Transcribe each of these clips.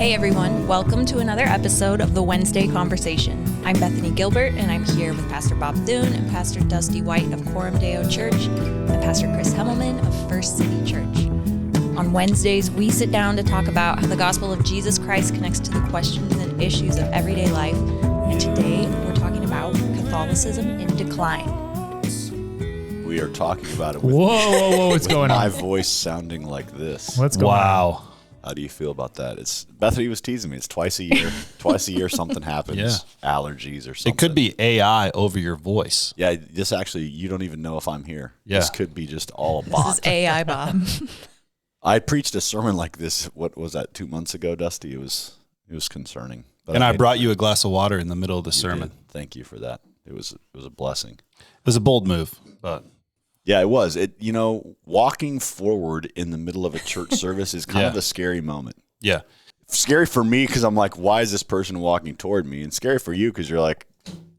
Hey everyone, welcome to another episode of the Wednesday Conversation. I'm Bethany Gilbert, and I'm here with Pastor Bob Thune and Pastor Dusty White of Coram Church and Pastor Chris Hemmelman of First City Church. On Wednesdays, we sit down to talk about how the gospel of Jesus Christ connects to the questions and issues of everyday life, and today we're talking about Catholicism in decline. We are talking about it with, What's going on? my voice sounding like this. What's going on? How do you feel about that? Bethany was teasing me. It's twice a year. Twice a year something happens. Yeah. Allergies or something. It could be AI over your voice. Yeah, this actually, you don't even know if I'm here. Yeah. This could be just all a bot. This is AI Bob. I preached a sermon like this, what was that, 2 months ago, Dusty? It was concerning. But And I brought you a glass of water in the middle of the you sermon. did. Thank you for that. It was a blessing. It was a bold move, but Yeah, it was. Walking forward in the middle of a church service is kind of a scary moment. yeah. Scary for me because I'm like, why is this person walking toward me? And scary for you because you're like,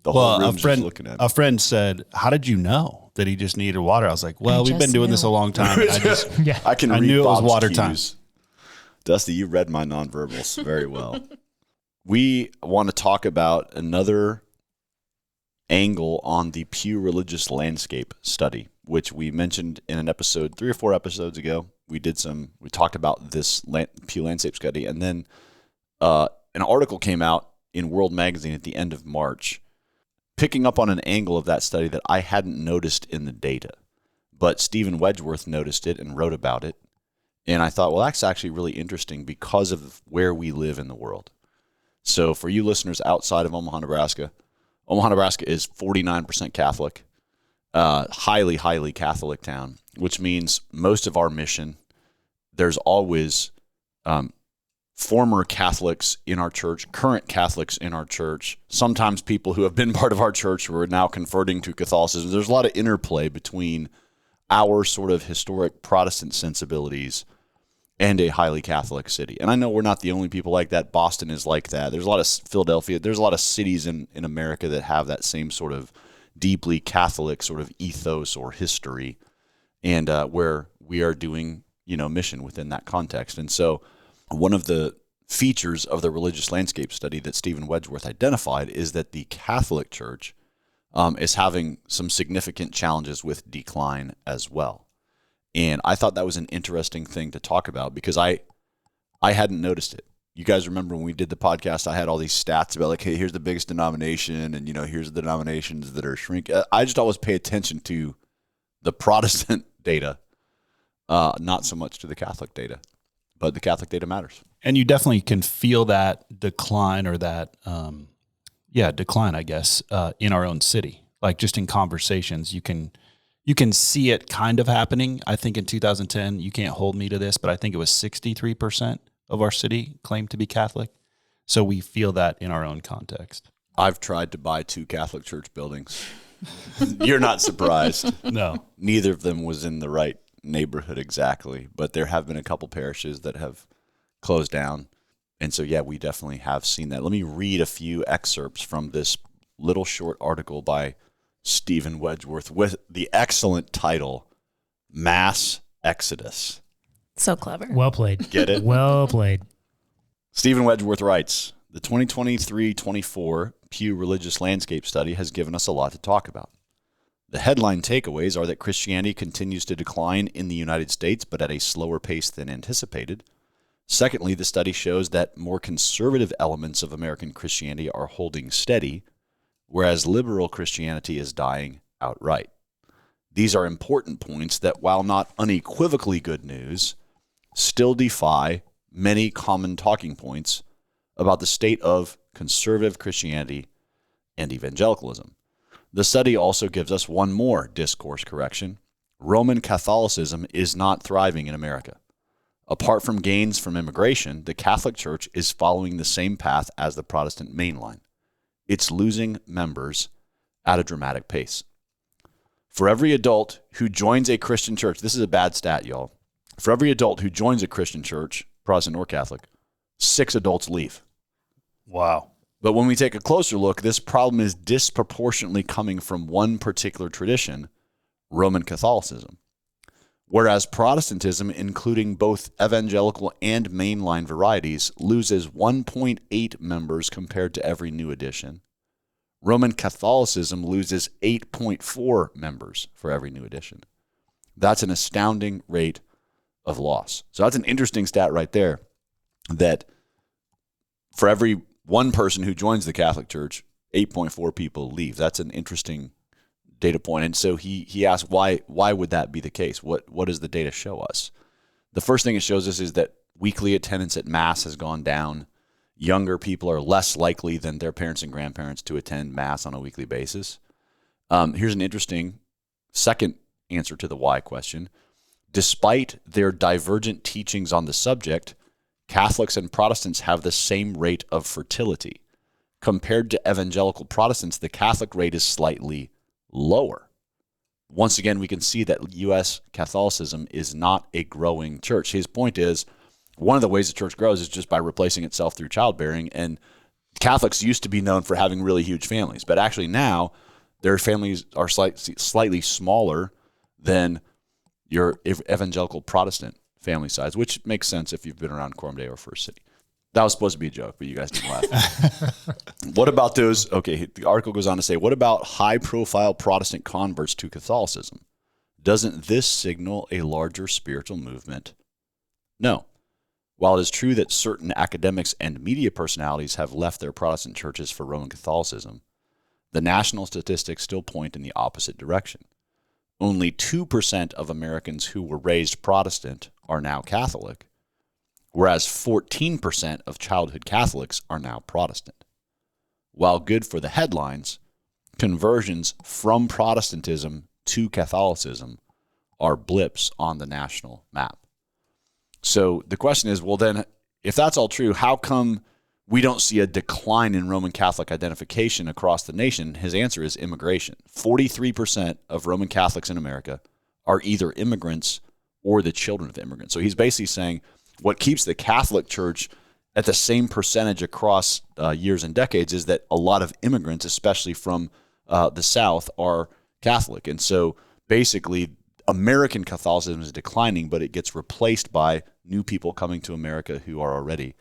the whole room's just looking at me. A friend said, "How did you know that he just needed water?" I was like, "Well, we've been doing this a long time. And I read knew it was Bob's water cues. time." Dusty, you read my nonverbals very well. We want to talk about another angle on the Pew Religious Landscape Study, which we mentioned in an episode 3 or 4 episodes ago. We talked about this Pew Landscape Study, and then an article came out in World Magazine at the end of March, picking up on an angle of that study that I hadn't noticed in the data. But Stephen Wedgeworth noticed it and wrote about it. And I thought, well, that's actually really interesting because of where we live in the world. So for you listeners outside of Omaha, Nebraska is 49% Catholic, highly, highly Catholic town, which means most of our mission, there's always former Catholics in our church, current Catholics in our church, sometimes people who have been part of our church who are now converting to Catholicism. There's a lot of interplay between our sort of historic Protestant sensibilities and a highly Catholic city. And I know we're not the only people like that. Boston is like that. There's a lot of Philadelphia. There's a lot of cities in America that have that same sort of deeply Catholic sort of ethos or history, and where we are doing, mission within that context. And so one of the features of the religious landscape study that Stephen Wedgeworth identified is that the Catholic Church is having some significant challenges with decline as well. And I thought that was an interesting thing to talk about because I hadn't noticed it. You guys remember when we did the podcast, I had all these stats about like, hey, here's the biggest denomination, and here's the denominations that are shrinking. I just always pay attention to the Protestant data, not so much to the Catholic data, but the Catholic data matters. And you definitely can feel that decline or that, decline, I guess, in our own city. Like just in conversations, you can see it kind of happening. I think in 2010, you can't hold me to this, but I think it was 63% of our city claimed to be Catholic. So we feel that in our own context. I've tried to buy 2 Catholic church buildings. You're not surprised. No. Neither of them was in the right neighborhood exactly, but there have been a couple parishes that have closed down. And so, yeah, we definitely have seen that. Let me read a few excerpts from this little short article by Stephen Wedgeworth with the excellent title, Mass Exodus. So clever. Well played. Get it? Well played. Stephen Wedgeworth writes, the 2023-24 Pew Religious Landscape Study has given us a lot to talk about. The headline takeaways are that Christianity continues to decline in the United States, but at a slower pace than anticipated. Secondly, the study shows that more conservative elements of American Christianity are holding steady, whereas liberal Christianity is dying outright. These are important points that, while not unequivocally good news, still defy many common talking points about the state of conservative Christianity and evangelicalism. The study also gives us one more discourse correction. Roman Catholicism is not thriving in America. Apart from gains from immigration, the Catholic Church is following the same path as the Protestant mainline. It's losing members at a dramatic pace. For every adult who joins a Christian church, this is a bad stat, y'all. For every adult who joins a Christian church, Protestant or Catholic, 6 adults leave. Wow. But when we take a closer look, this problem is disproportionately coming from one particular tradition, Roman Catholicism. whereas Protestantism, including both evangelical and mainline varieties, loses 1.8 members compared to every new edition. Roman Catholicism loses 8.4 members for every new edition. That's an astounding rate of loss. So that's an interesting stat right there, that for every one person who joins the Catholic Church, 8.4 people leave. That's an interesting data point. And so he asked, why would that be the case? What does the data show us? The first thing it shows us is that weekly attendance at Mass has gone down. Younger people are less likely than their parents and grandparents to attend Mass on a weekly basis. Here's an interesting second answer to the why question. Despite their divergent teachings on the subject, Catholics and Protestants have the same rate of fertility. Compared to evangelical Protestants, the Catholic rate is slightly lower. Once again, we can see that U.S. Catholicism is not a growing church. His point is, one of the ways the church grows is just by replacing itself through childbearing. And Catholics used to be known for having really huge families, but actually now their families are slightly smaller than your evangelical Protestant family size, which makes sense if you've been around Coram Deo or First City. That was supposed to be a joke, but you guys didn't laugh. What about those? Okay, the article goes on to say, what about high-profile Protestant converts to Catholicism? Doesn't this signal a larger spiritual movement? No. While it is true that certain academics and media personalities have left their Protestant churches for Roman Catholicism, the national statistics still point in the opposite direction. Only 2% of Americans who were raised Protestant are now Catholic, whereas 14% of childhood Catholics are now Protestant. While good for the headlines, conversions from Protestantism to Catholicism are blips on the national map. So the question is, well then, if that's all true, how come we don't see a decline in Roman Catholic identification across the nation? His answer is immigration. 43% of Roman Catholics in America are either immigrants or the children of immigrants. So he's basically saying what keeps the Catholic Church at the same percentage across years and decades is that a lot of immigrants, especially from the South, are Catholic. And so basically American Catholicism is declining, but it gets replaced by new people coming to America who are already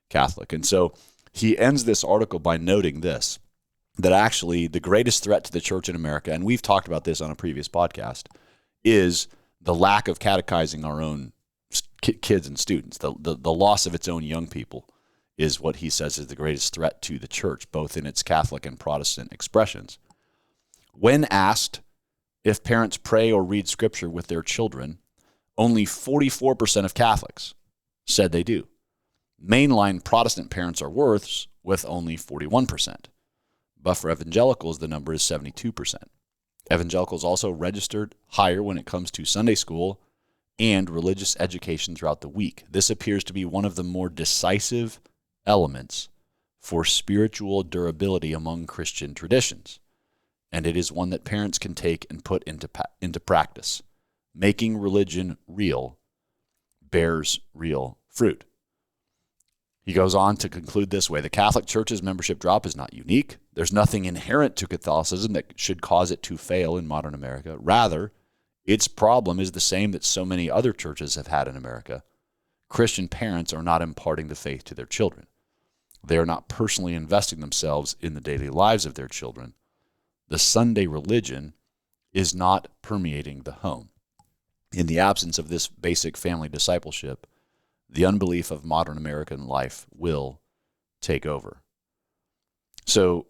Catholic. And so he ends this article by noting this, that actually the greatest threat to the church in America, and we've talked about this on a previous podcast, is the lack of catechizing our own kids and students. The loss of its own young people is what he says is the greatest threat to the church, both in its Catholic and Protestant expressions. When asked if parents pray or read scripture with their children, only 44% of Catholics said they do. Mainline Protestant parents are worse, with only 41%. But for evangelicals, the number is 72%. Evangelicals also registered higher when it comes to Sunday school and religious education throughout the week. This appears to be one of the more decisive elements for spiritual durability among Christian traditions, and it is one that parents can take and put into practice. Making religion real bears real fruit. He goes on to conclude this way: the Catholic Church's membership drop is not unique. There's nothing inherent to Catholicism that should cause it to fail in modern America. Rather, its problem is the same that so many other churches have had in America. Christian parents are not imparting the faith to their children. They are not personally investing themselves in the daily lives of their children. The Sunday religion is not permeating the home. In the absence of this basic family discipleship, the unbelief of modern American life will take over. So,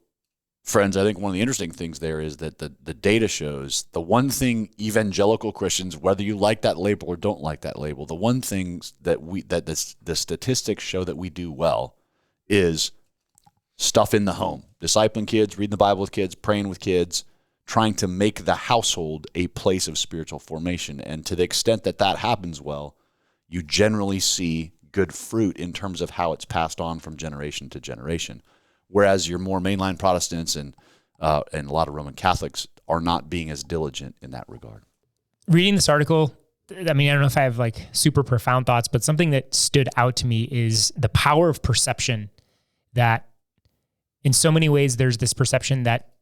friends, I think one of the interesting things there is that the data shows the one thing evangelical Christians, whether you like that label or don't like that label, the one thing that the statistics show that we do well is stuff in the home, discipling kids, reading the Bible with kids, praying with kids, trying to make the household a place of spiritual formation. And to the extent that that happens well, you generally see good fruit in terms of how it's passed on from generation to generation. Whereas your more mainline Protestants and a lot of Roman Catholics are not being as diligent in that regard. Reading this article, I mean, I don't know if I have like super profound thoughts, but something that stood out to me is the power of perception, that in so many ways there's this perception that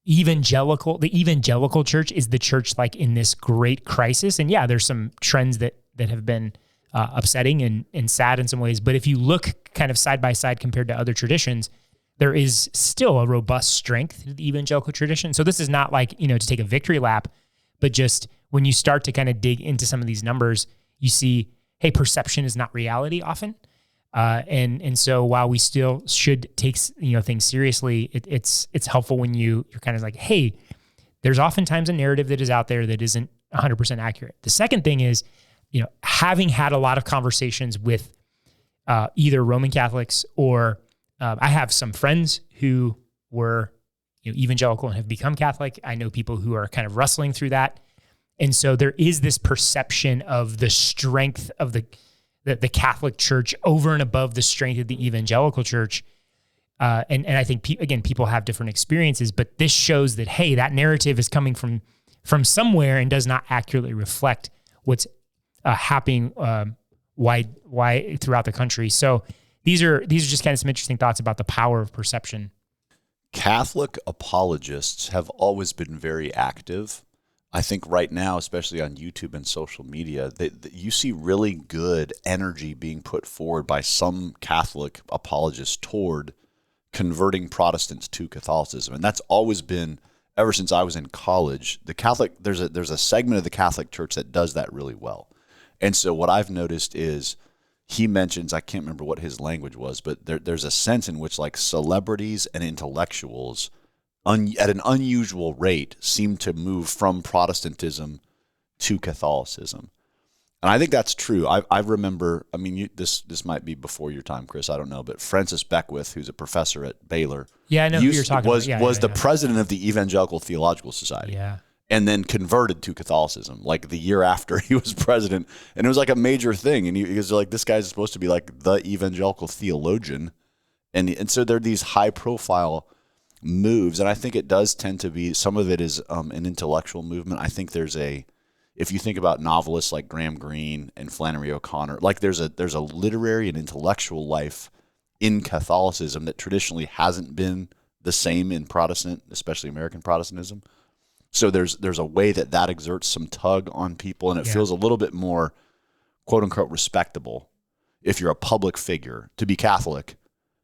the evangelical church is the church like in this great crisis. And yeah, there's some trends that have been upsetting and sad in some ways. But if you look kind of side by side compared to other traditions, there is still a robust strength to the evangelical tradition. So this is not like, to take a victory lap, but just when you start to kind of dig into some of these numbers, you see, hey, perception is not reality often. And so while we still should take, things seriously, it's helpful when you're kind of like, hey, there's oftentimes a narrative that is out there that isn't 100% accurate. The second thing is, having had a lot of conversations with either Roman Catholics or I have some friends who were evangelical and have become Catholic. I know people who are kind of wrestling through that. And so there is this perception of the strength of the Catholic Church over and above the strength of the evangelical church. And I think, people have different experiences, but this shows that, hey, that narrative is coming from somewhere and does not accurately reflect what's happening wide throughout the country. So these are just kind of some interesting thoughts about the power of perception. Catholic apologists have always been very active. I think right now, especially on YouTube and social media, that you see really good energy being put forward by some Catholic apologists toward converting Protestants to Catholicism. And that's always been, ever since I was in college, there's a segment of the Catholic Church that does that really well. And so what I've noticed is, he mentions, I can't remember what his language was, but there's a sense in which like celebrities and intellectuals at an unusual rate seem to move from Protestantism to Catholicism. And I think that's true. I remember, this might be before your time, Chris, I don't know, but Francis Beckwith, who's a professor at Baylor, I know who you're talking about. Was the president of the Evangelical Theological Society. Yeah. And then converted to Catholicism, like the year after he was president. And it was like a major thing. And he was like, this guy's supposed to be like the evangelical theologian. And so there are these high profile moves. And I think it does tend to be, some of it is an intellectual movement. I think if you think about novelists like Graham Greene and Flannery O'Connor, like there's a literary and intellectual life in Catholicism that traditionally hasn't been the same in Protestant, especially American Protestantism. So there's a way that exerts some tug on people, and it feels a little bit more, quote unquote, respectable if you're a public figure to be Catholic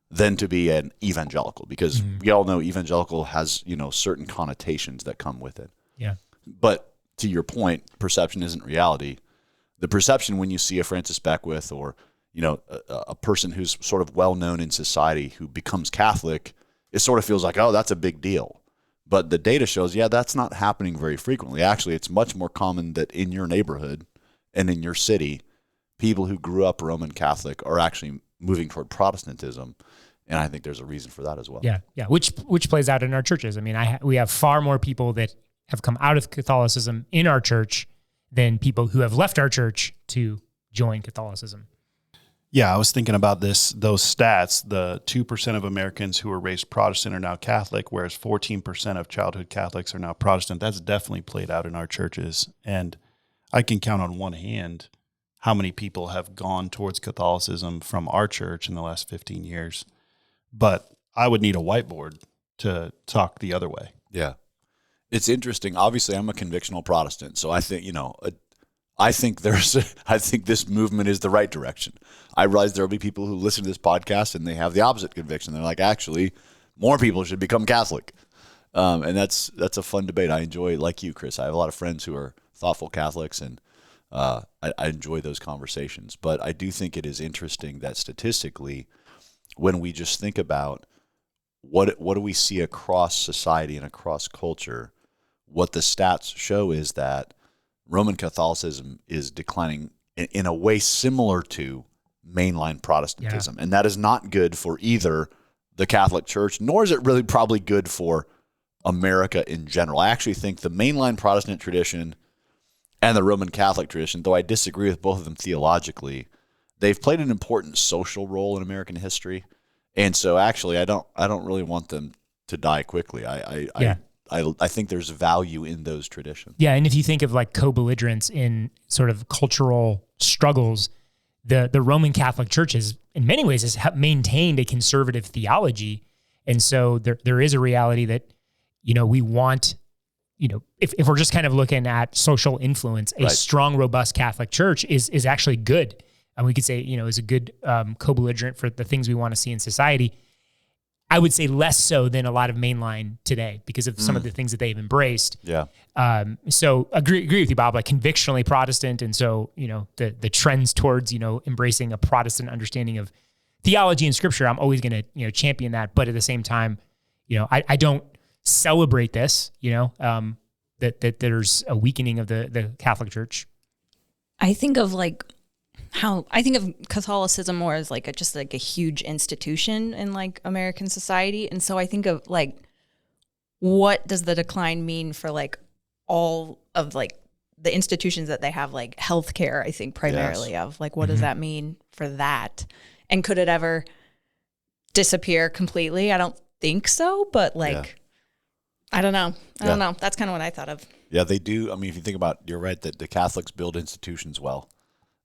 than to be an evangelical, because we all know evangelical has, certain connotations that come with it. Yeah. But to your point, perception isn't reality. The perception when you see a Francis Beckwith or, a person who's sort of well known in society who becomes Catholic, it sort of feels like, oh, that's a big deal. But the data shows, that's not happening very frequently. Actually, it's much more common that in your neighborhood and in your city, people who grew up Roman Catholic are actually moving toward Protestantism. And I think there's a reason for that as well. Yeah. Which plays out in our churches. We have far more people that have come out of Catholicism in our church than people who have left our church to join Catholicism. Yeah, I was thinking about those stats. The 2% of Americans who were raised Protestant are now Catholic, whereas 14% of childhood Catholics are now Protestant. That's definitely played out in our churches. And I can count on one hand how many people have gone towards Catholicism from our church in the last 15 years. But I would need a whiteboard to talk the other way. Yeah. It's interesting. Obviously, I'm a convictional Protestant, so I think, I think this movement is the right direction. I realize there will be people who listen to this podcast and they have the opposite conviction. They're like, actually, more people should become Catholic. And that's a fun debate. I enjoy, like you, Chris. I have a lot of friends who are thoughtful Catholics, and I enjoy those conversations. But I do think it is interesting that statistically, when we just think about what do we see across society and across culture, what the stats show is that Roman Catholicism is declining in a way similar to mainline Protestantism. Yeah. And that is not good for either the Catholic Church, nor is it really probably good for America in general. I actually think the mainline Protestant tradition and the Roman Catholic tradition, though I disagree with both of them theologically, they've played an important social role in American history. And so actually I don't really want them to die quickly. I think there's value in those traditions. Yeah, and if you think of like co-belligerents in sort of cultural struggles, the Roman Catholic Church is, in many ways, has maintained a conservative theology. And so there is a reality that we want, if we're just kind of looking at social influence, a strong, robust Catholic Church is actually good. And we could say, is a good co-belligerent for the things we want to see in society. I would say less so than a lot of mainline today because of some of the things that they've embraced. Yeah. So agree with you, Bob, like convictionally Protestant. And so, the trends towards, embracing a Protestant understanding of theology and scripture, I'm always going to, champion that. But at the same time, I don't celebrate this, that there's a weakening of the Catholic Church. I think of Catholicism more as just a huge institution in American society. And so I think of what does the decline mean for all of the institutions that they have, healthcare, I think primarily of what does that mean for that? And could it ever disappear completely? I don't think so, but I don't know. I don't know. That's kind of what I thought of. Yeah, they do. I mean, if you think about, you're right that the Catholics build institutions well.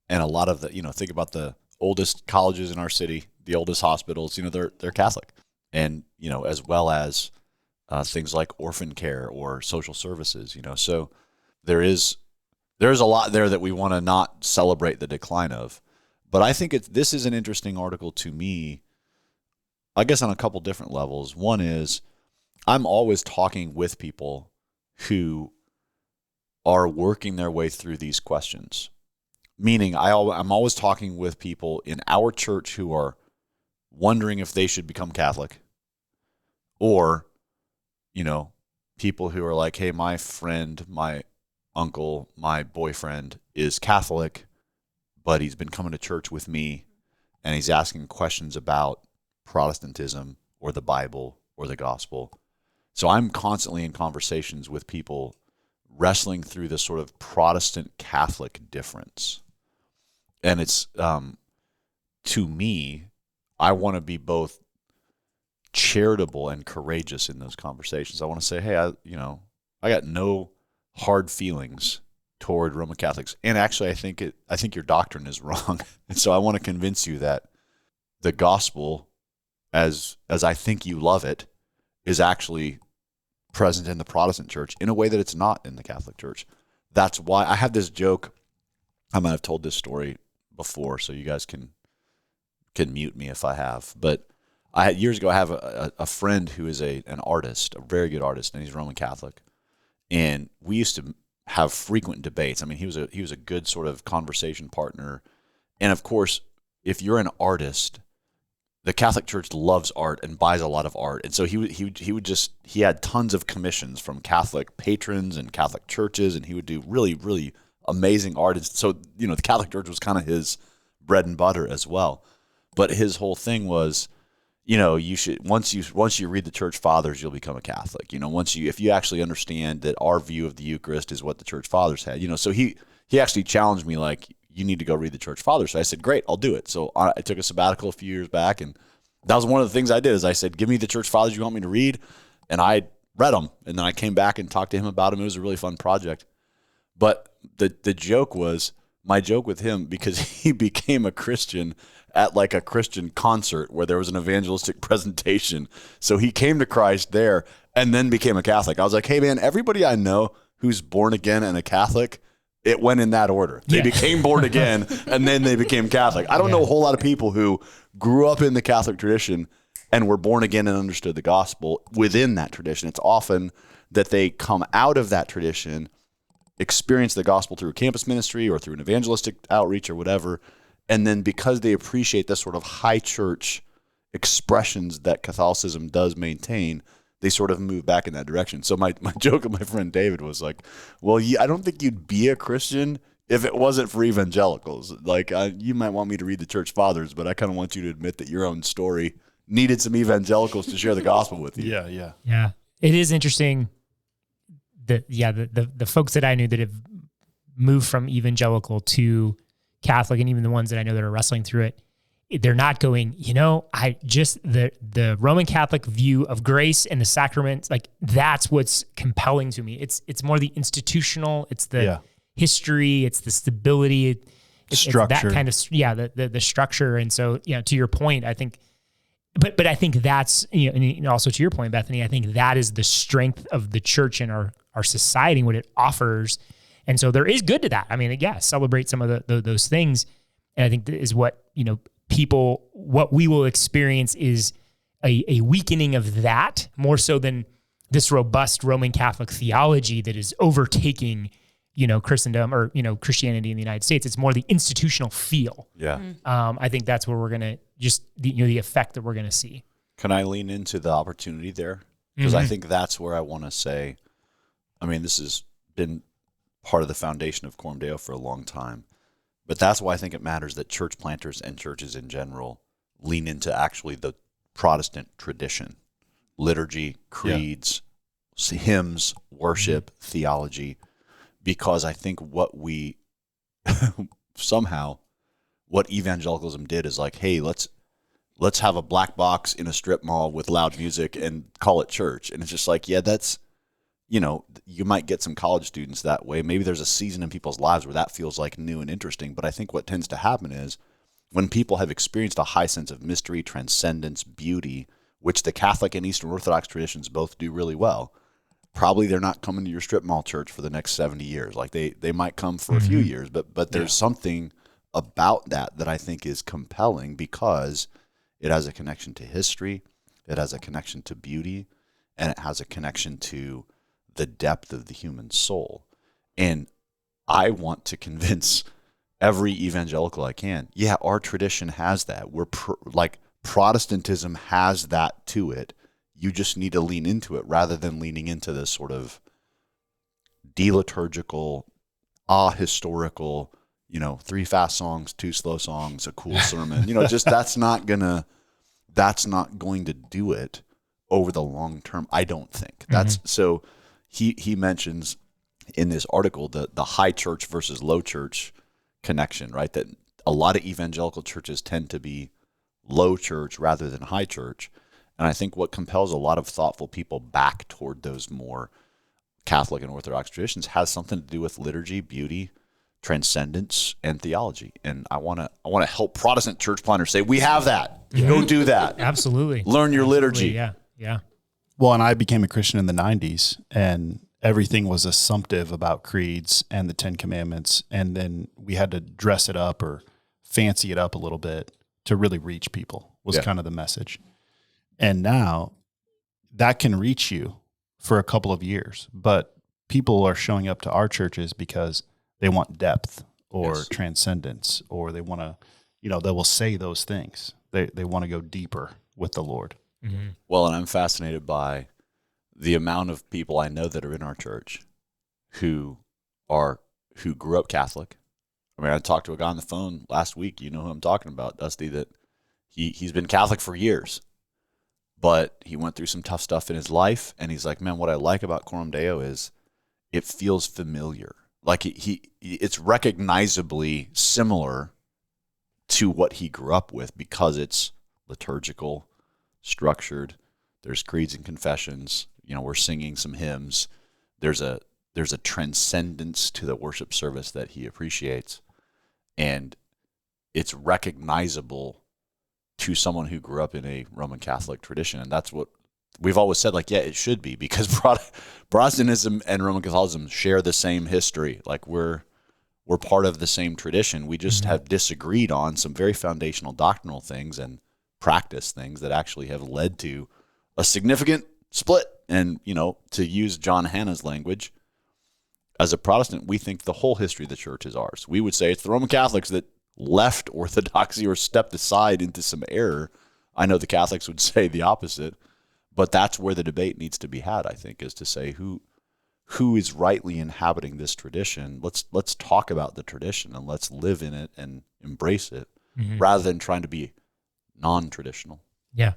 And a lot of the, think about the oldest colleges in our city, the oldest hospitals, they're Catholic. And, as well as things like orphan care or social services, so there's a lot there that we want to not celebrate the decline of. But I think this is an interesting article to me, I guess on a couple different levels. One is I'm always talking with people who are working their way through these questions. Meaning I'm always talking with people in our church who are wondering if they should become Catholic, or, people who are like, hey, my friend, my uncle, my boyfriend is Catholic, but he's been coming to church with me and he's asking questions about Protestantism or the Bible or the gospel. So I'm constantly in conversations with people wrestling through this sort of Protestant Catholic difference. And it's, to me, I want to be both charitable and courageous in those conversations. I want to say, hey, I got no hard feelings toward Roman Catholics. And actually, I think your doctrine is wrong. And so I want to convince you that the gospel, as I think you love it, is actually present in the Protestant church in a way that it's not in the Catholic church. That's why I have this joke. I might have told this story before, so you guys can mute me if I have. But years ago, I have a friend who is an artist, a very good artist, and he's Roman Catholic. And we used to have frequent debates. I mean, he was a good sort of conversation partner. And of course, if you're an artist, the Catholic Church loves art and buys a lot of art. And so he had tons of commissions from Catholic patrons and Catholic churches, and he would do really, really amazing art. So, the Catholic Church was kind of his bread and butter as well. But his whole thing was, you should, once you read the Church Fathers, you'll become a Catholic. If you actually understand that our view of the Eucharist is what the Church Fathers had, so he actually challenged me, you need to go read the Church Fathers. So I said, great, I'll do it. So I took a sabbatical a few years back, and that was one of the things I did is I said, give me the Church Fathers you want me to read. And I read them. And then I came back and talked to him about them. It was a really fun project. But the joke was, my joke with him, because he became a Christian at a Christian concert where there was an evangelistic presentation. So he came to Christ there and then became a Catholic. I was like, hey man, everybody I know who's born again and a Catholic, it went in that order. They became born again and then they became Catholic. I don't know a whole lot of people who grew up in the Catholic tradition and were born again and understood the gospel within that tradition. It's often that they come out of that tradition, experience the gospel through a campus ministry or through an evangelistic outreach or whatever, and then because they appreciate the sort of high church expressions that Catholicism does maintain, they sort of move back in that direction. So my joke with my friend David was like, well, I don't think you'd be a Christian if it wasn't for evangelicals. You might want me to read the Church Fathers, but I kind of want you to admit that your own story needed some evangelicals to share the gospel with you. Yeah. It is interesting that, the folks that I knew that have moved from evangelical to Catholic, and even the ones that I know that are wrestling through it, they're not going, the Roman Catholic view of grace and the sacraments, that's what's compelling to me. It's more the institutional, it's the history, it's the stability, it's structure. that kind of, the structure. And so, to your point, I think but I think that's, and also to your point, Bethany, I think that is the strength of the church and our society, what it offers. And so there is good to that. I mean, yeah, celebrate some of those things. And I think that is what, what we will experience is a weakening of that more so than this robust Roman Catholic theology that is overtaking, Christendom or, Christianity in the United States. It's more the institutional feel. Yeah. I think that's where we're going to just, the effect that we're going to see. Can I lean into the opportunity there? Because I think that's where I want to say, this has been part of the foundation of Coram Deo for a long time. But that's why I think it matters that church planters and churches in general lean into actually the Protestant tradition, liturgy, creeds, hymns, worship, theology, because I think what we what evangelicalism did is like, hey, let's have a black box in a strip mall with loud music and call it church. And it's just like, yeah, that's, you might get some college students that way. Maybe there's a season in people's lives where that feels like new and interesting. But I think what tends to happen is when people have experienced a high sense of mystery, transcendence, beauty, which the Catholic and Eastern Orthodox traditions both do really well, probably they're not coming to your strip mall church for the next 70 years. Like they might come for a few years, but there's something about that I think is compelling because it has a connection to history, it has a connection to beauty, and it has a connection to the depth of the human soul. And I want to convince every evangelical I can, our tradition has that. We're Protestantism has that to it. You just need to lean into it rather than leaning into this sort of deliturgical, historical, 3 fast songs, 2 slow songs, a cool sermon. Just that's not going to do it over the long term, I don't think. That's so he mentions in this article the high church versus low church connection, right? That a lot of evangelical churches tend to be low church rather than high church. And I think what compels a lot of thoughtful people back toward those more Catholic and Orthodox traditions has something to do with liturgy, beauty, transcendence, and theology. And I want to help Protestant church planters say, we have that. Go do that. Absolutely. Learn your liturgy. Yeah. Well, and I became a Christian in the 90s, and everything was assumptive about creeds and the 10 Commandments. And then we had to dress it up or fancy it up a little bit to really reach people was kind of the message. And now that can reach you for a couple of years, but people are showing up to our churches because they want depth or transcendence, or they want to, they will say those things. They want to go deeper with the Lord. Mm-hmm. Well, and I'm fascinated by the amount of people I know that are in our church who grew up Catholic. I talked to a guy on the phone last week. You know who I'm talking about, Dusty, that he's been Catholic for years, but he went through some tough stuff in his life. And he's like, man, what I like about Coram Deo is it feels familiar. Like it's recognizably similar to what he grew up with because it's liturgical, structured. There's creeds and confessions. We're singing some hymns. There's a transcendence to the worship service that he appreciates, and it's recognizable to someone who grew up in a Roman Catholic tradition. And that's what we've always said, like, it should be, because Protestantism and Roman Catholicism share the same history. Like we're part of the same tradition. We just have disagreed on some very foundational doctrinal things and practice things that actually have led to a significant split. And, to use John Hanna's language, as a Protestant, we think the whole history of the church is ours. We would say it's the Roman Catholics that left orthodoxy or stepped aside into some error. I know the Catholics would say the opposite, but that's where the debate needs to be had, I think, is to say who is rightly inhabiting this tradition. Let's talk about the tradition and let's live in it and embrace it rather than trying to be non-traditional. Yeah.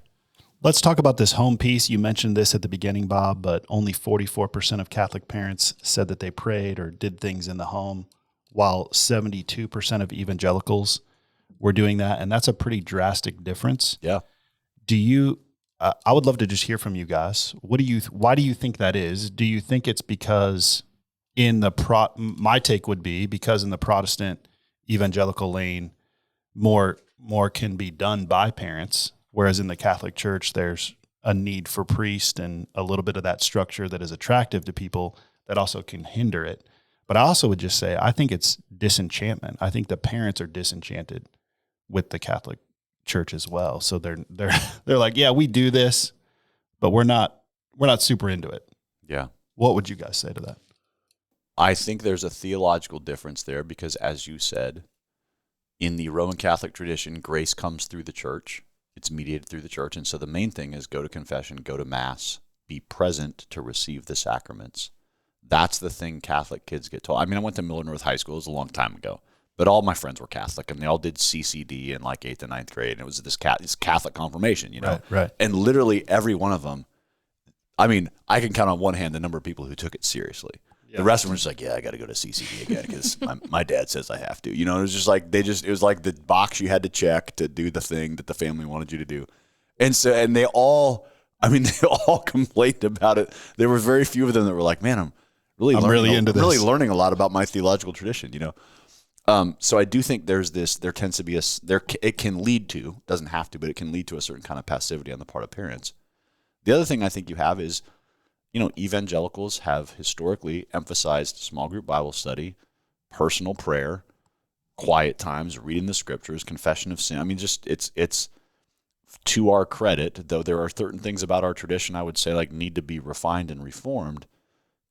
Let's talk about this home piece. You mentioned this at the beginning, Bob, but only 44% of Catholic parents said that they prayed or did things in the home, while 72% of evangelicals were doing that. And that's a pretty drastic difference. Yeah. I would love to just hear from you guys. Why do you think that is? Do you think it's because my take would be because in the Protestant evangelical lane, more can be done by parents Whereas in the Catholic Church, there's a need for priest and a little bit of that structure that is attractive to people that also can hinder it. But I also would just say, I think it's disenchantment. I think the parents are disenchanted with the Catholic Church as well. So they're like, yeah, we do this, but we're not super into it. Yeah. What would you guys say to that? I think there's a theological difference there because, as you said, in the Roman Catholic tradition, grace comes through the church. It's mediated through the church. And so the main thing is go to confession, go to Mass, be present to receive the sacraments. That's the thing Catholic kids get told. I mean, I went to Miller North High School. It was a long time ago. But all my friends were Catholic, and they all did CCD in like 8th and 9th grade. And it was this Catholic confirmation, you know? Right. And literally every one of them, I mean, I can count on one hand the number of people who took it seriously. Yeah. The rest of them were just like, yeah, I got to go to CCD again because my dad says I have to. You know, it was just like it was like the box you had to check to do the thing that the family wanted you to do. And so, and they all complained about it. There were very few of them that were like, man, I'm really learning a lot about my theological tradition, you know? So I do think there tends to be it can lead to, doesn't have to, but it can lead to a certain kind of passivity on the part of parents. The other thing I think you have is, you know, evangelicals have historically emphasized small group Bible study, personal prayer, quiet times, reading the scriptures, confession of sin. I mean, just it's to our credit, though there are certain things about our tradition I would say like need to be refined and reformed.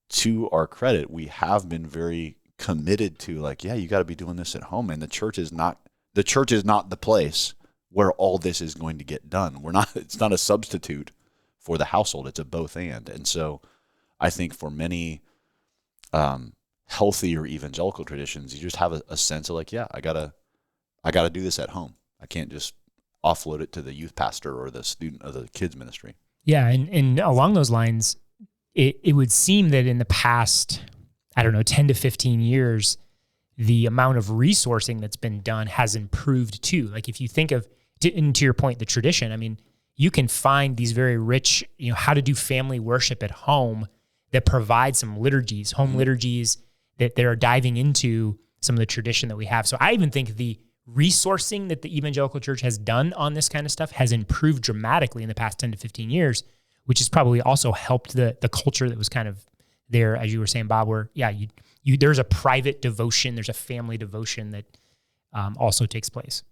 To our credit, we have been very committed to like, yeah, you got to be doing this at home, and the church is not the place where all this is going to get done. It's not a substitute for the household. It's a both and so I think for many healthier evangelical traditions, you just have a sense of like, yeah, I gotta do this at home. I can't just offload it to the youth pastor or the student of the kids ministry. Yeah, and along those lines, it would seem that in the past, I don't know, 10 to 15 years, the amount of resourcing that's been done has improved too. Like if you think of, and to your point, the tradition, I mean, you can find these very rich, you know, how to do family worship at home that provide some liturgies, home liturgies that are diving into some of the tradition that we have. So I even think the resourcing that the evangelical church has done on this kind of stuff has improved dramatically in the past 10 to 15 years, which has probably also helped the culture that was kind of there, as you were saying, Bob, where, yeah, you there's a private devotion, there's a family devotion that also takes place.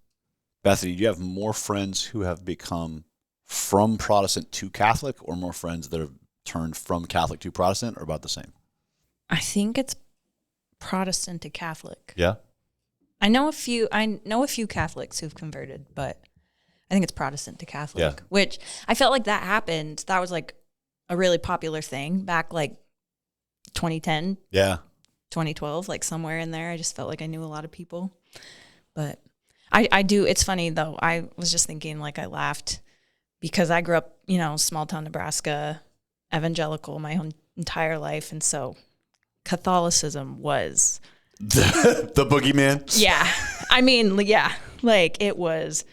Bethany, do you have more friends who have become from Protestant to Catholic, or more friends that have turned from Catholic to Protestant, or about the same? I think it's Protestant to Catholic. Yeah. I know a few Catholics who've converted, but I think it's Protestant to Catholic, which I felt like that happened. That was like a really popular thing back like 2010. Yeah. 2012, like somewhere in there. I just felt like I knew a lot of people. But I do, it's funny though. I was just thinking, like, I laughed because I grew up, you know, small town Nebraska, evangelical my whole entire life. And so Catholicism was the boogeyman. Yeah. I mean, yeah, like it was,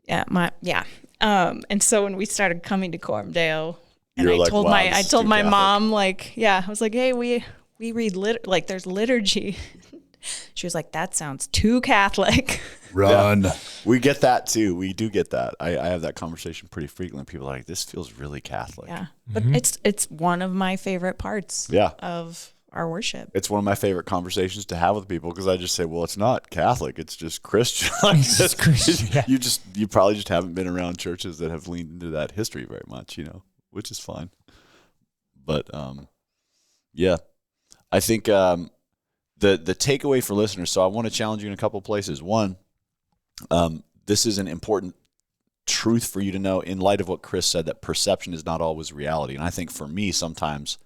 and so when we started coming to Coram Deo, and I told my mom, like, I was like, hey, we read like there's liturgy. She was like, that sounds too Catholic. Run. Yeah. We get that too. We do get that. I have that conversation pretty frequently. People are like, this feels really Catholic. Yeah. But it's one of my favorite parts of our worship. It's one of my favorite conversations to have with people because I just say, well, it's not Catholic. It's just Christian. You probably just haven't been around churches that have leaned into that history very much, you know, which is fine. But I think the takeaway for listeners, so I want to challenge you in a couple places. One, this is an important truth for you to know in light of what Chris said, that perception is not always reality. And I think for me, sometimes,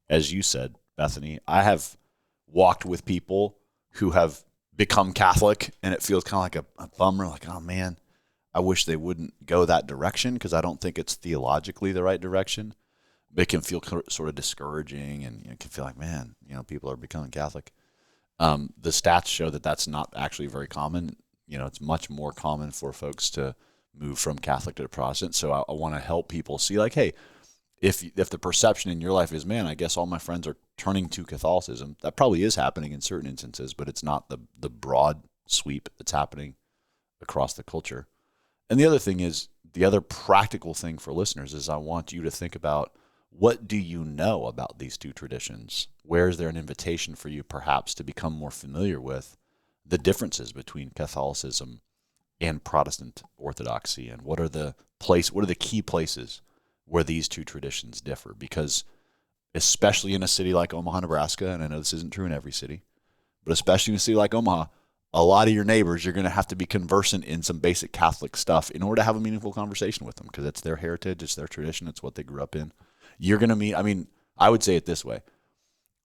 as you said, Bethany, I have walked with people who have become Catholic, and it feels kind of like a bummer, like, oh man, I wish they wouldn't go that direction because I don't think it's theologically the right direction. But it can feel sort of discouraging, and it can feel like, man, you know, people are becoming Catholic. The stats show that that's not actually very common. You know, it's much more common for folks to move from Catholic to Protestant. So I want to help people see, like, hey, if the perception in your life is, man, I guess all my friends are turning to Catholicism, that probably is happening in certain instances, but it's not the broad sweep that's happening across the culture. And the other thing is, the other practical thing for listeners is I want you to think about, what do you know about these two traditions? Where is there an invitation for you perhaps to become more familiar with the differences between Catholicism and Protestant Orthodoxy, and what are the key places where these two traditions differ? Because especially in a city like Omaha, Nebraska, and I know this isn't true in every city, but especially in a city like Omaha, a lot of your neighbors, you're going to have to be conversant in some basic Catholic stuff in order to have a meaningful conversation with them, because it's their heritage, it's their tradition, it's what they grew up in. You're going to meet, I would say it this way.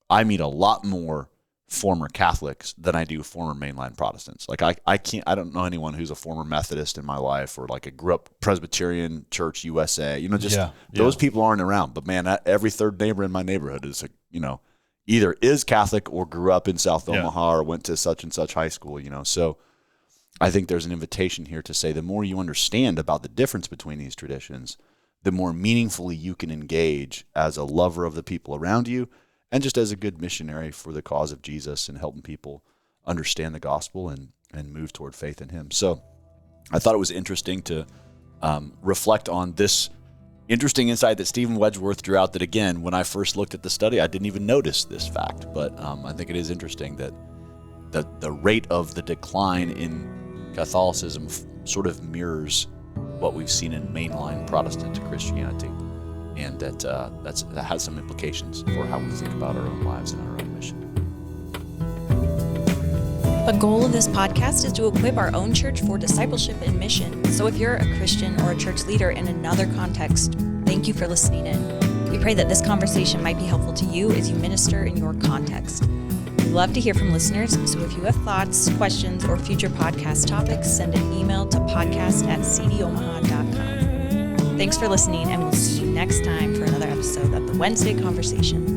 I meet a lot more former Catholics than I do former mainline Protestants. Like I don't know anyone who's a former Methodist in my life, or like a grew up Presbyterian Church USA, those people aren't around. But man, every third neighbor in my neighborhood is either is Catholic or grew up in South Omaha or went to such and such high school, So I think there's an invitation here to say the more you understand about the difference between these traditions, the more meaningfully you can engage as a lover of the people around you, and just as a good missionary for the cause of Jesus and helping people understand the gospel and move toward faith in him. So I thought it was interesting to reflect on this interesting insight that Stephen Wedgeworth drew out, that, again, when I first looked at the study, I didn't even notice this fact. But I think it is interesting that the rate of the decline in Catholicism sort of mirrors what we've seen in mainline Protestant Christianity. And that has some implications for how we think about our own lives and our own mission. The goal of this podcast is to equip our own church for discipleship and mission. So if you're a Christian or a church leader in another context, thank you for listening in. We pray that this conversation might be helpful to you as you minister in your context. We love to hear from listeners, so if you have thoughts, questions, or future podcast topics, send an email to podcast@cdomaha.com. Thanks for listening, and we'll see you next time for another episode of the Wednesday Conversation.